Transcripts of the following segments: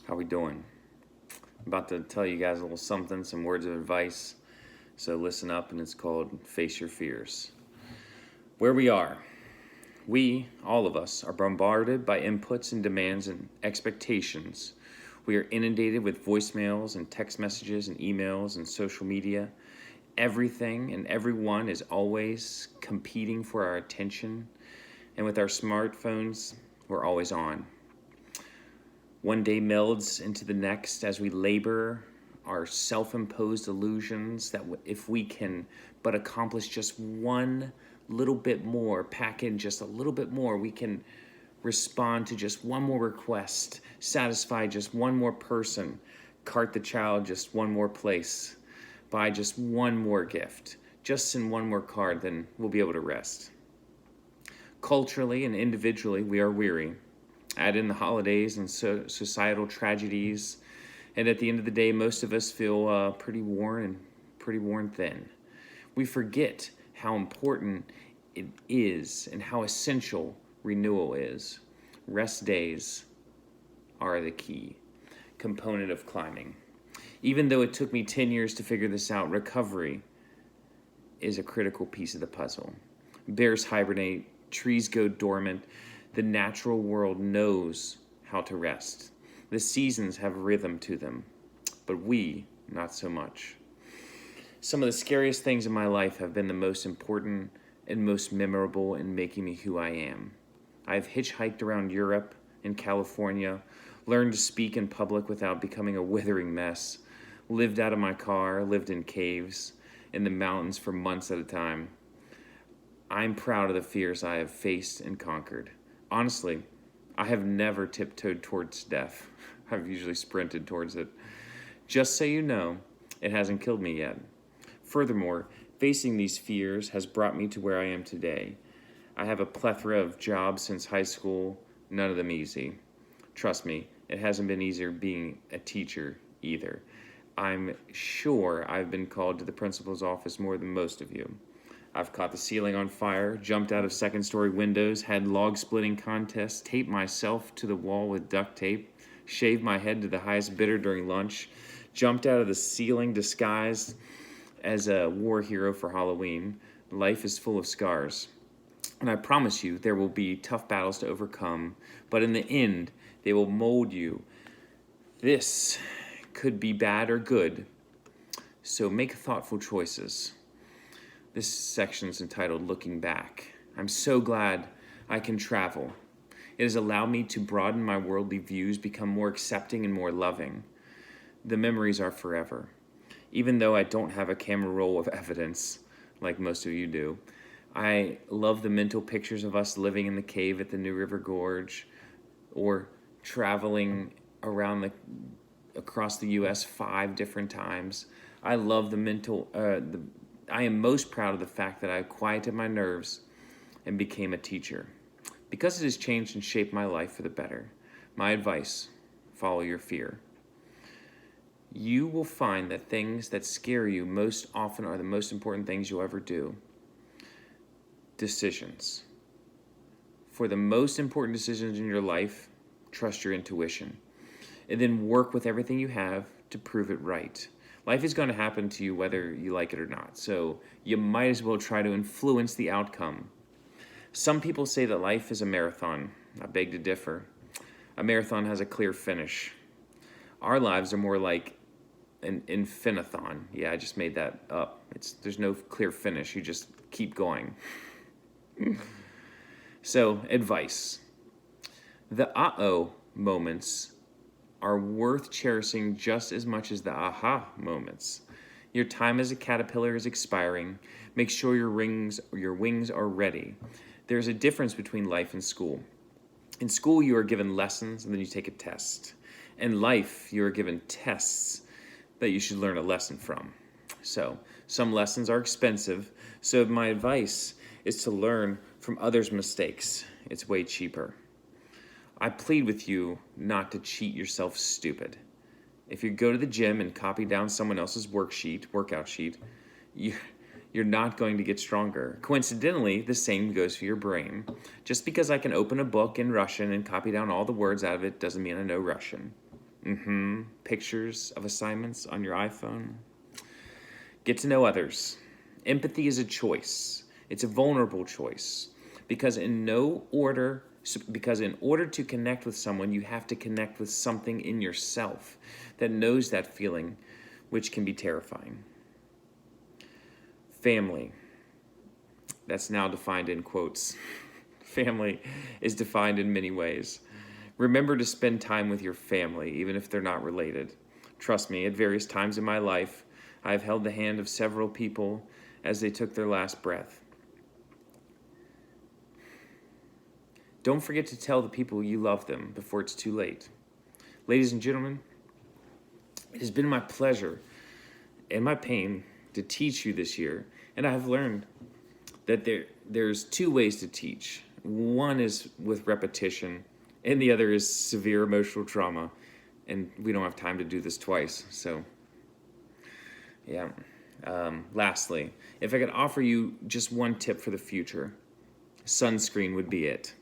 How we doing? I'm about to tell you guys a little something, some words of advice. So listen up, and it's called Face Your Fears. Where we are, we, all of us, are bombarded by inputs and demands and expectations. We are inundated with voicemails and text messages and emails and social media. Everything and everyone is always competing for our attention. And with our smartphones, we're always on. One day melds into the next as we labor our self imposed illusions that if we can but accomplish just one little bit more, pack in just a little bit more, we can respond to just one more request, satisfy just one more person, cart the child just one more place, buy just one more gift, just send one more card, then we'll be able to rest. Culturally and individually, we are weary. Add in the holidays and societal tragedies, and at the end of the day, most of us feel pretty worn thin. We forget how important it is and how essential renewal is. Rest days are the key component of climbing. Even though it took me 10 years to figure this out, recovery is a critical piece of the puzzle. Bears hibernate, trees go dormant. The natural world knows how to rest. The seasons have rhythm to them, but we, not so much. Some of the scariest things in my life have been the most important and most memorable in making me who I am. I've hitchhiked around Europe and California, learned to speak in public without becoming a withering mess, lived out of my car, lived in caves, in the mountains for months at a time. I'm proud of the fears I have faced and conquered. Honestly, I have never tiptoed towards death. I've usually sprinted towards it. Just so you know, it hasn't killed me yet. Furthermore, facing these fears has brought me to where I am today. I have a plethora of jobs since high school, none of them easy. Trust me, it hasn't been easier being a teacher either. I'm sure I've been called to the principal's office more than most of you. I've caught the ceiling on fire, jumped out of second-story windows, had log-splitting contests, taped myself to the wall with duct tape, shaved my head to the highest bidder during lunch, jumped out of the ceiling disguised as a war hero for Halloween. Life is full of scars. And I promise you, there will be tough battles to overcome, but in the end, they will mold you. This could be bad or good, so make thoughtful choices. This section is entitled Looking Back. I'm so glad I can travel. It has allowed me to broaden my worldly views, become more accepting and more loving. The memories are forever. Even though I don't have a camera roll of evidence, like most of you do, I love the mental pictures of us living in the cave at the New River Gorge or traveling across the U.S. 5 different times. I love I am most proud of the fact that I quieted my nerves and became a teacher. Because it has changed and shaped my life for the better. My advice, follow your fear. You will find that things that scare you most often are the most important things you'll ever do. Decisions. For the most important decisions in your life, trust your intuition. And then work with everything you have to prove it right. Life is going to happen to you whether you like it or not, so you might as well try to influence the outcome. Some people say that life is a marathon. I beg to differ. A marathon has a clear finish. Our lives are more like an infiniton. Yeah, I just made that up. There's no clear finish. You just keep going. So, advice. The uh-oh moments are worth cherishing just as much as the aha moments. Your time as a caterpillar is expiring. Make sure your wings are ready. There's a difference between life and school. In school, you are given lessons and then you take a test. In life, you are given tests that you should learn a lesson from. So, some lessons are expensive, so my advice is to learn from others' mistakes. It's way cheaper. I plead with you not to cheat yourself stupid. If you go to the gym and copy down someone else's workout sheet, you're not going to get stronger. Coincidentally, the same goes for your brain. Just because I can open a book in Russian and copy down all the words out of it doesn't mean I know Russian. Pictures of assignments on your iPhone. Get to know others. Empathy is a choice. It's a vulnerable choice. Because in order to connect with someone, you have to connect with something in yourself that knows that feeling, which can be terrifying. Family. That's now defined in quotes. Family is defined in many ways. Remember to spend time with your family, even if they're not related. Trust me, at various times in my life, I've held the hand of several people as they took their last breath. Don't forget to tell the people you love them before it's too late. Ladies and gentlemen, it has been my pleasure and my pain to teach you this year, and I have learned that there's two ways to teach. One is with repetition, and the other is severe emotional trauma, and we don't have time to do this twice, so yeah. Lastly, if I could offer you just one tip for the future, sunscreen would be it.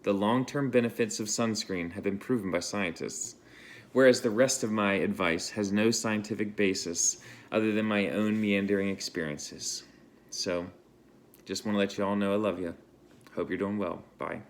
The long-term benefits of sunscreen have been proven by scientists, whereas the rest of my advice has no scientific basis other than my own meandering experiences. So, just want to let you all know I love you. Hope you're doing well. Bye.